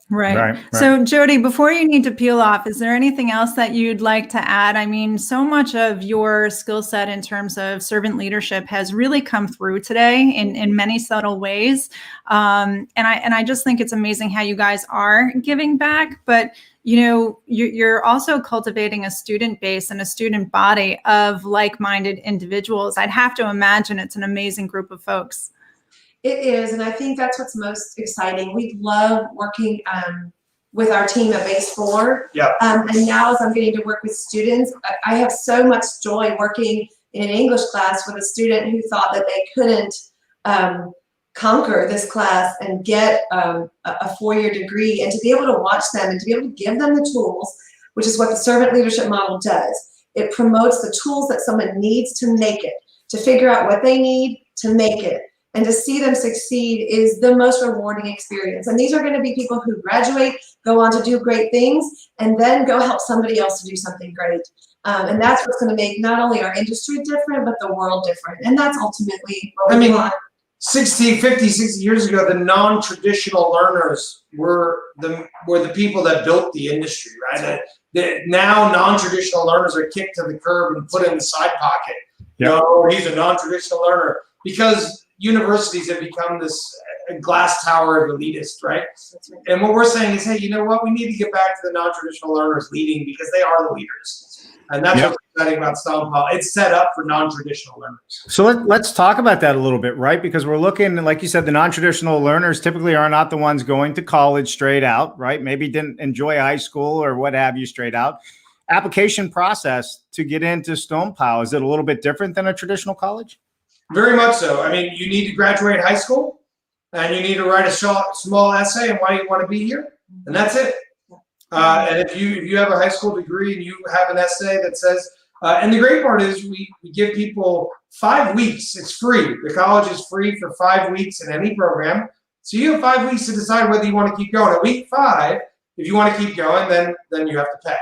S2: Right. So Jodi, before you need to peel off, is there anything else that you'd like to add? I mean, so much of your skill set in terms of servant leadership has really come through today in many subtle ways. And I just think it's amazing how you guys are giving back, but you know, you're also cultivating a student base and a student body of like-minded individuals. I'd have to imagine it's an amazing group of folks.
S4: It is, and I think that's what's most exciting. We love working with our team at Base 4.
S3: Yeah.
S4: And now as I'm getting to work with students, I have so much joy working in an English class with a student who thought that they couldn't conquer this class and get a 4-year degree, and to be able to watch them and to be able to give them the tools, which is what the servant leadership model does. It promotes the tools that someone needs to make it, to figure out what they need to make it. And to see them succeed is the most rewarding experience. And these are going to be people who graduate, go on to do great things, and then go help somebody else to do something great. And that's what's going to make not only our industry different, but the world different. And that's ultimately what we want.
S3: 60 years ago, the non-traditional learners were the people that built the industry, right? Now non-traditional learners are kicked to the curb and put in the side pocket.
S1: Yeah.
S3: No, he's a non-traditional learner, because universities have become this glass tower of elitist, right? And what we're saying is, hey, you know what? We need to get back to the non-traditional learners leading, because they are the leaders. And that's what's exciting about Stonepile. It's set up for non-traditional learners.
S1: So let's talk about that a little bit, right? Because we're looking, like you said, the non-traditional learners typically are not the ones going to college straight out, right? Maybe didn't enjoy high school or what have you straight out. Application process to get into Stonepile, is it a little bit different than a traditional college?
S3: Very much so. I mean, you need to graduate high school, and you need to write a small essay on why you want to be here, and that's it. And if you have a high school degree and you have an essay that says, and the great part is we give people 5 weeks. It's free. The college is free for 5 weeks in any program. So you have 5 weeks to decide whether you want to keep going. At week 5, if you want to keep going, then you have to pay.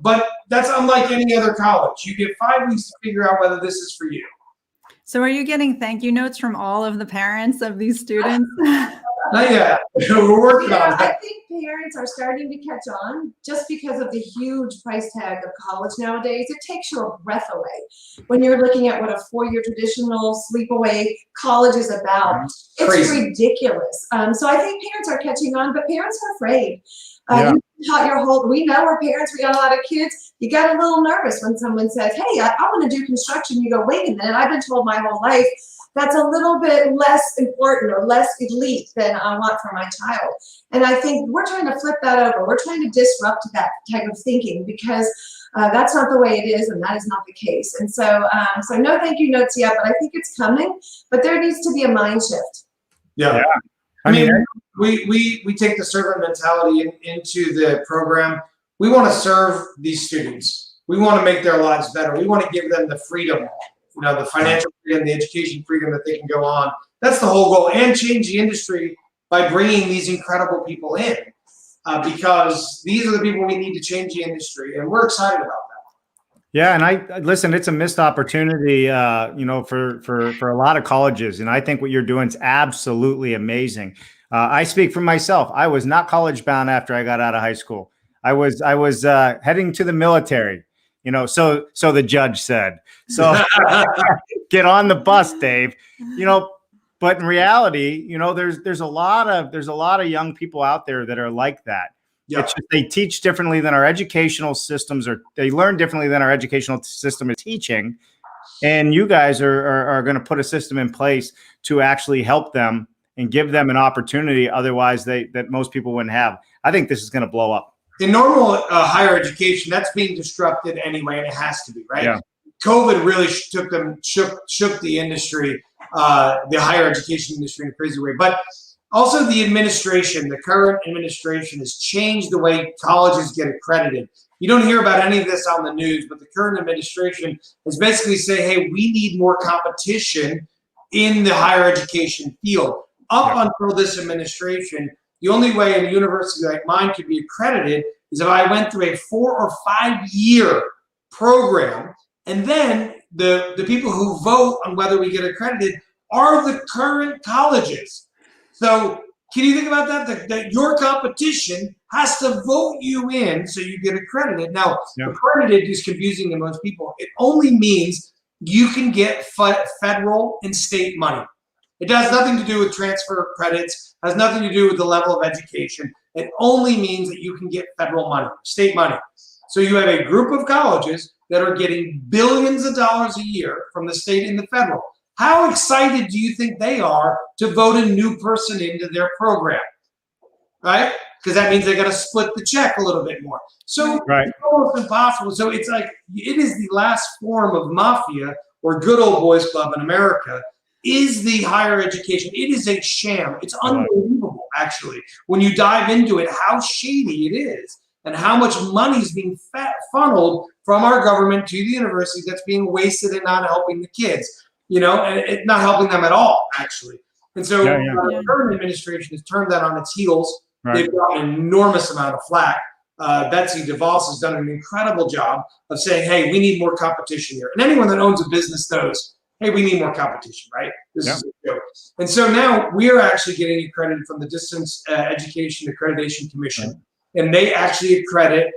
S3: But that's unlike any other college. You get 5 weeks to figure out whether this is for you.
S2: So are you getting thank you notes from all of the parents of these students?
S3: Not yet. We're working on
S4: I
S3: that.
S4: think parents are starting to catch on just because of the huge price tag of college nowadays. It takes your breath away when you're looking at what a 4-year traditional sleepaway college is about. It's
S3: Crazy.
S4: Ridiculous. So I think parents are catching on, but parents are afraid.
S1: Yeah.
S4: You taught we know we're parents, we got a lot of kids. You get a little nervous when someone says, hey, I want to do construction. You go, wait a minute, I've been told my whole life that's a little bit less important or less elite than I want for my child. And I think we're trying to flip that over. We're trying to disrupt that type of thinking, because that's not the way it is, and that is not the case. And so, so no thank you notes yet, but I think it's coming. But there needs to be a mind shift.
S3: Yeah.
S1: I mean,
S3: we take the servant mentality into the program. We want to serve these students. We want to make their lives better. We want to give them the freedom, the financial freedom, the education freedom that they can go on. That's the whole goal, and change the industry by bringing these incredible people in, because these are the people we need to change the industry, and we're excited about that.
S1: Yeah, and I listen. It's a missed opportunity, for a lot of colleges, and I think what you're doing is absolutely amazing. I speak for myself. I was not college bound after I got out of high school. I was heading to the military. So the judge said. So get on the bus, Dave. But in reality, there's a lot of young people out there that are like that. Yeah. It's just they teach differently than our educational systems, or they learn differently than our educational system is teaching. And you guys are going to put a system in place to actually help them and give them an opportunity. Otherwise, that most people wouldn't have. I think this is going to blow up.
S3: In normal higher education, that's being disrupted anyway, and it has to be, right? Yeah. COVID really shook the industry, the higher education industry in a crazy way. But also the administration, the current administration has changed the way colleges get accredited. You don't hear about any of this on the news, but the current administration is basically saying, hey, we need more competition in the higher education field. Up until this administration, the only way a university like mine could be accredited is if I went through a 4 or 5 year program, and then the people who vote on whether we get accredited are the current colleges. So can you think about that? That your competition has to vote you in so you get accredited. Now, accredited is confusing to most people. It only means you can get federal and state money. It has nothing to do with transfer credits, has nothing to do with the level of education. It only means that you can get federal money, state money. So you have a group of colleges that are getting billions of dollars a year from the state and the federal. How excited do you think they are to vote a new person into their program? Right? Because that means they got to split the check a little bit more. So
S1: Right.
S3: it's almost impossible. So it's like, it is the last form of mafia or good old boys club in America is the higher education. It is a sham. It's unbelievable, actually, when you dive into it, how shady it is and how much money is being funneled from our government to the university that's being wasted and not helping the kids, you know, and it's not helping them at all, actually. And so the current administration has turned that on its heels.
S1: Right.
S3: They've got an enormous amount of flack. Betsy DeVos has done an incredible job of saying, hey, we need more competition here. And anyone that owns a business knows, hey, we need more competition, right? This is a joke. And so now we are actually getting accredited from the Distance Education Accreditation Commission. And they actually accredit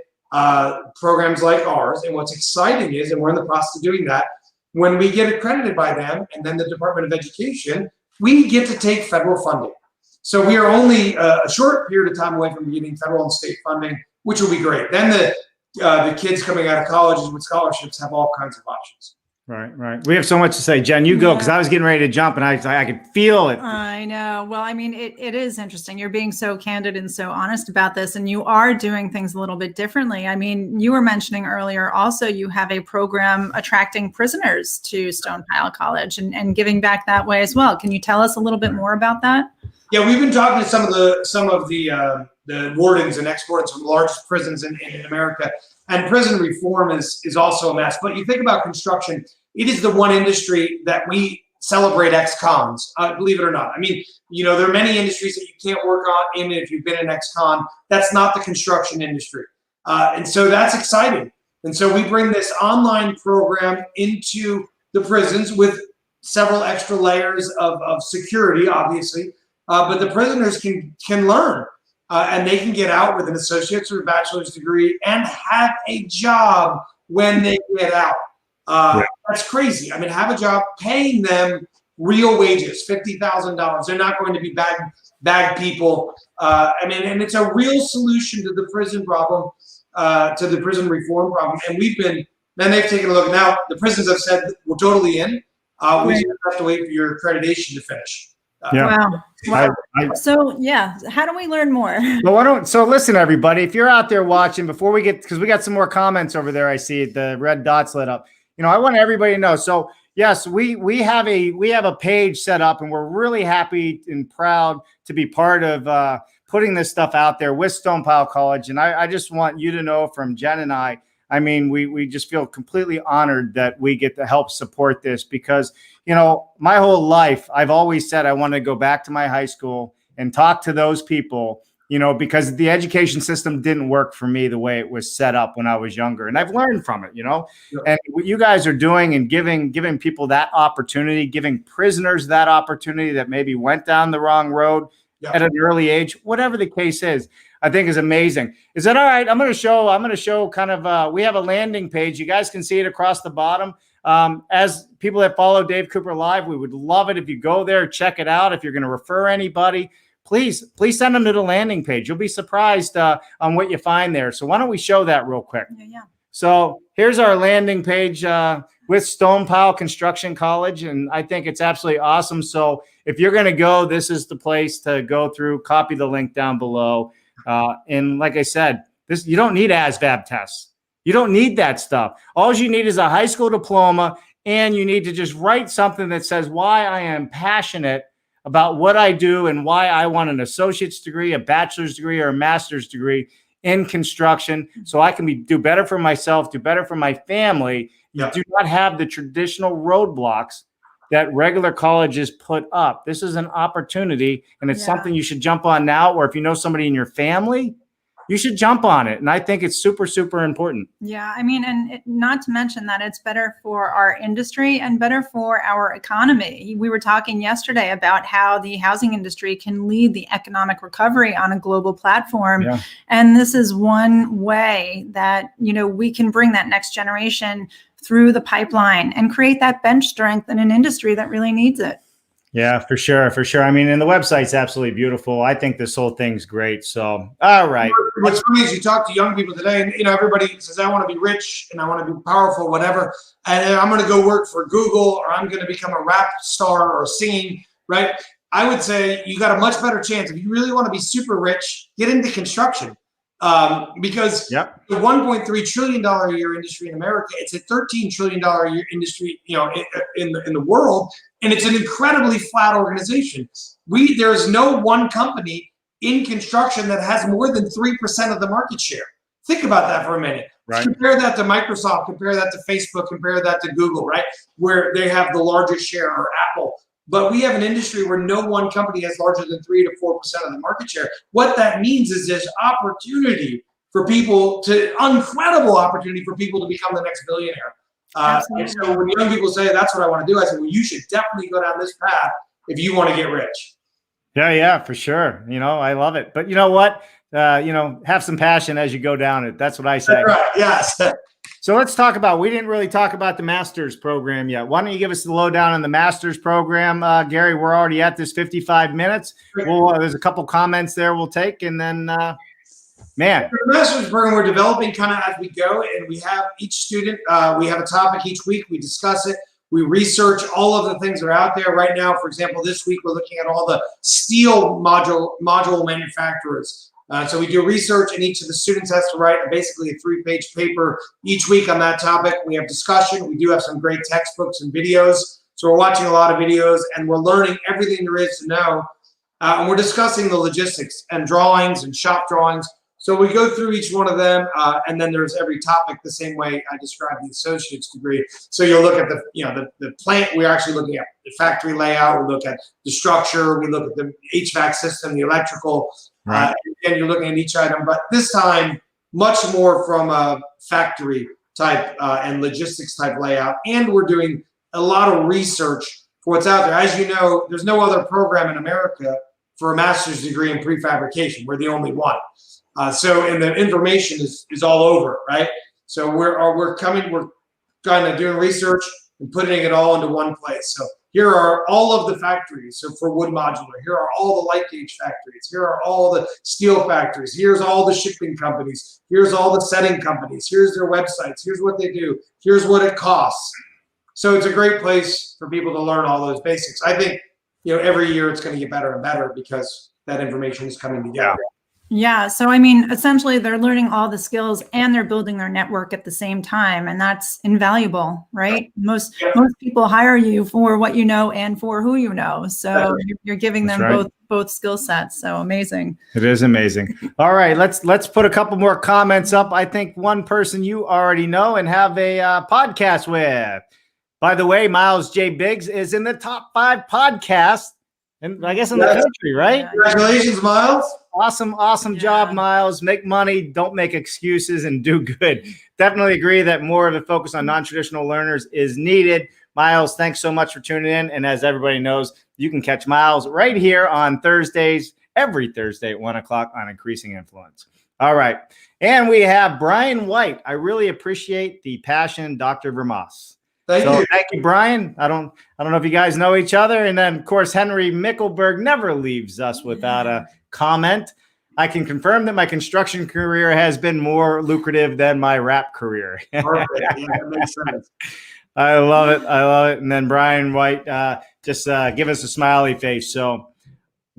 S3: programs like ours. And what's exciting is, and we're in the process of doing that, when we get accredited by them and then the Department of Education, we get to take federal funding. So we are only a short period of time away from getting federal and state funding, which will be great. Then the kids coming out of colleges with scholarships have all kinds of options.
S1: Right, right. We have so much to say. Jen, you go, because I was getting ready to jump and I could feel it.
S2: I know. Well, I mean, it is interesting. You're being so candid and so honest about this, and you are doing things a little bit differently. I mean, you were mentioning earlier also you have a program attracting prisoners to Stonepile College and giving back that way as well. Can you tell us a little bit more about that?
S3: Yeah, we've been talking to some of the wardens and ex-wardens from the largest prisons in America, and prison reform is also a mess. But you think about construction, it is the one industry that we celebrate ex-cons, believe it or not. I mean, you know, there are many industries that you can't work on in if you've been an ex-con. That's not the construction industry. And so that's exciting. And so we bring this online program into the prisons with several extra layers of security, obviously. But the prisoners can learn and they can get out with an associate's or a bachelor's degree and have a job when they get out. That's crazy. I mean, have a job, paying them real wages, $50,000. They're not going to be bag people. I mean, and it's a real solution to the prison problem, to the prison reform problem. And then they've taken a look. Now the prisons have said we're totally in. We just have to wait for your accreditation to finish.
S2: Wow. So how do we learn more?
S1: Well, so listen, everybody, if you're out there watching, before we get, because we got some more comments over there, I see the red dots lit up. You know, I want everybody to know. So yes, we have a page set up, and we're really happy and proud to be part of putting this stuff out there with Stonepile College. And I just want you to know from Jen and I mean, we just feel completely honored that we get to help support this, because, you know, my whole life, I've always said I want to go back to my high school and talk to those people, you know, because the education system didn't work for me the way it was set up when I was younger. And I've learned from it, you know, and what you guys are doing and giving people that opportunity, giving prisoners that opportunity that maybe went down the wrong road at an early age, whatever the case is, I think is amazing. Is that all right? I'm going to show kind of, we have a landing page. You guys can see it across the bottom. As people that follow Dave Cooper Live, we would love it if you go there, check it out. If you're going to refer anybody, please send them to the landing page. You'll be surprised on what you find there. So why don't we show that real quick?
S2: Yeah.
S1: So here's our landing page with Stonepile Construction College, and I think it's absolutely awesome. So if you're going to go, this is the place to go through. Copy the link down below. And like I said, you don't need ASVAB tests. You don't need that stuff. All you need is a high school diploma, and you need to just write something that says why I am passionate about what I do and why I want an associate's degree, a bachelor's degree, or a master's degree in construction, so I can do better for myself, do better for my family. You do not have the traditional roadblocks that regular colleges put up. This is an opportunity, and it's something you should jump on now, or if you know somebody in your family, you should jump on it. And I think it's super, super important.
S2: Yeah, I mean, and not to mention that it's better for our industry and better for our economy. We were talking yesterday about how the housing industry can lead the economic recovery on a global platform. Yeah. And this is one way that, you know, we can bring that next generation through the pipeline and create that bench strength in an industry that really needs it.
S1: Yeah, for sure. For sure. I mean, and the website's absolutely beautiful. I think this whole thing's great. So, all right.
S3: What's funny is you talk to young people today, and everybody says, I want to be rich and I want to be powerful, whatever. And I'm going to go work for Google, or I'm going to become a rap star or singing, right? I would say you got a much better chance. If you really want to be super rich, get into construction. Because the $1.3 trillion a year industry in America, it's a $13 trillion a year industry, in the world, and it's an incredibly flat organization. There's no one company in construction that has more than 3% of the market share. Think about that for a minute.
S1: Right.
S3: Compare that to Microsoft, compare that to Facebook, compare that to Google, right? Where they have the largest share, or Apple. But we have an industry where no one company has larger than 3 to 4% of the market share. What that means is there's opportunity for people incredible opportunity for people to become the next billionaire. And so when young people say, that's what I want to do, I say, well, you should definitely go down this path if you want to get rich.
S1: Yeah, for sure. I love it. But you know what? Have some passion as you go down it. That's what I say.
S3: Right. Yes.
S1: So let's talk about, we didn't really talk about the master's program yet. Why don't you give us the lowdown on the master's program, Garry? We're already at this 55 minutes. There's a couple comments there we'll take, and then, man.
S3: For the master's program, we're developing kind of as we go, and we have each student, we have a topic each week. We discuss it. We research all of the things that are out there right now. For example, this week we're looking at all the steel module manufacturers. So we do research, and each of the students has to write basically a 3-page paper each week on that topic. We have discussion. We do have some great textbooks and videos. So we're watching a lot of videos, and we're learning everything there is to know. And we're discussing the logistics and drawings and shop drawings. So we go through each one of them, and then there's every topic the same way I described the associate's degree. So you'll look at the plant. We're actually looking at the factory layout. We look at the structure. We look at the HVAC system, the electrical.
S1: Right.
S3: And you're looking at each item, but this time much more from a factory type and logistics type layout. And we're doing a lot of research for what's out there. As you know, there's no other program in America for a master's degree in prefabrication. We're the only one. And the information is all over, right? So we're kind of doing research and putting it all into one place. So here are all of the factories. So for wood modular, here are all the light gauge factories. Here are all the steel factories. Here's all the shipping companies. Here's all the setting companies. Here's their websites. Here's what they do. Here's what it costs. So it's a great place for people to learn all those basics. I think, every year it's going to get better and better because that information is coming together.
S2: Yeah. So, I mean, essentially they're learning all the skills and they're building their network at the same time. And that's invaluable, right? Most people hire you for what you know and for who you know. So you're giving them both skill sets. So amazing. It
S1: is amazing. All right. Let's put a couple more comments up. I think one person you already know and have a podcast with. By the way, Miles J. Biggs is in the top 5 podcasts, and I guess in the country, right?
S3: Congratulations, Miles.
S1: Awesome job, Miles. Make money, don't make excuses, and do good. Definitely agree that more of a focus on non-traditional learners is needed. Miles, thanks so much for tuning in. And as everybody knows, you can catch Miles right here on Thursdays, every Thursday at 1 o'clock on Increasing Influence. All right. And we have Brian White. I really appreciate the passion, Dr. Vermaas. Thank you, Brian. I don't know if you guys know each other. And then, of course, Henry Mickelberg never leaves us without a comment. I can confirm that my construction career has been more lucrative than my rap career.
S3: Perfect. Yeah, that makes sense.
S1: I love it. And then Brian White, just give us a smiley face. So,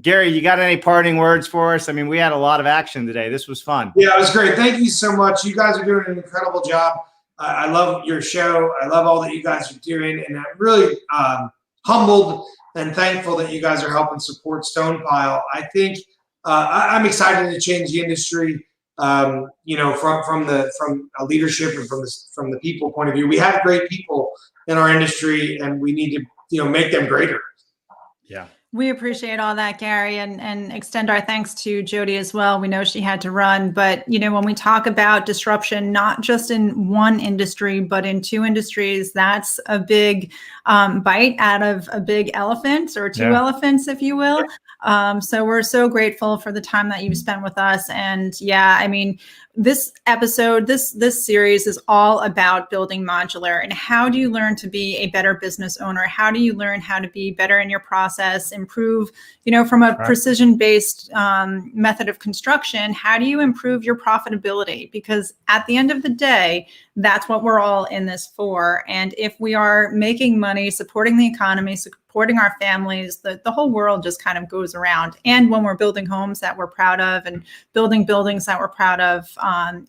S1: Garry, you got any parting words for us? I mean, we had a lot of action today. This was fun.
S3: Yeah, it was great. Thank you so much. You guys are doing an incredible job. I love your show. I love all that you guys are doing. And I'm really humbled and thankful that you guys are helping support Stonepile. I think I'm excited to change the industry, from a leadership and from the people point of view. We have great people in our industry, and we need to make them greater.
S1: Yeah.
S2: We appreciate all that, Garry, and extend our thanks to Jodi as well. We know she had to run, but when we talk about disruption, not just in one industry, but in 2 industries, that's a big bite out of a big elephant, or 2 elephants, if you will. So we're so grateful for the time that you've spent with us. And I mean, this episode, this series is all about building modular, and how do you learn to be a better business owner? How do you learn how to be better in your process, improve, from a precision-based method of construction, how do you improve your profitability? Because at the end of the day, that's what we're all in this for. And if we are making money, supporting the economy, supporting our families, the whole world just kind of goes around. And when we're building homes that we're proud of and building buildings that we're proud of,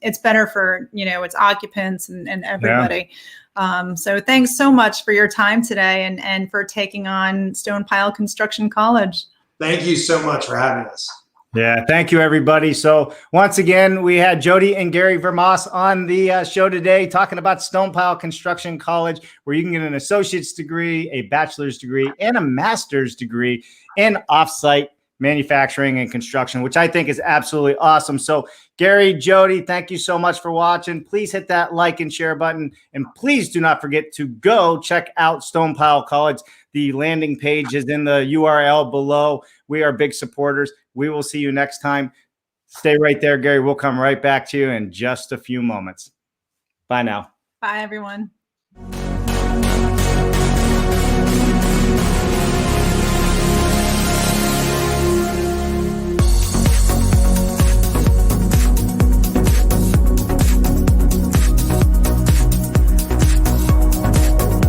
S2: it's better for, its occupants and everybody. Yeah. So thanks so much for your time today and for taking on Stonepile Construction College.
S3: Thank you so much for having us.
S1: Yeah, thank you, everybody. So once again, we had Jodi and Garry Vermaas on the show today talking about Stonepile Construction College, where you can get an associate's degree, a bachelor's degree, and a master's degree in offsite manufacturing and construction, which I think is absolutely awesome. So Garry, Jodi, thank you so much for watching. Please hit that like and share button. And please do not forget to go check out Stonepile College. The landing page is in the URL below. We are big supporters. We will see you next time. Stay right there, Garry. We'll come right back to you in just a few moments. Bye now.
S2: Bye, everyone.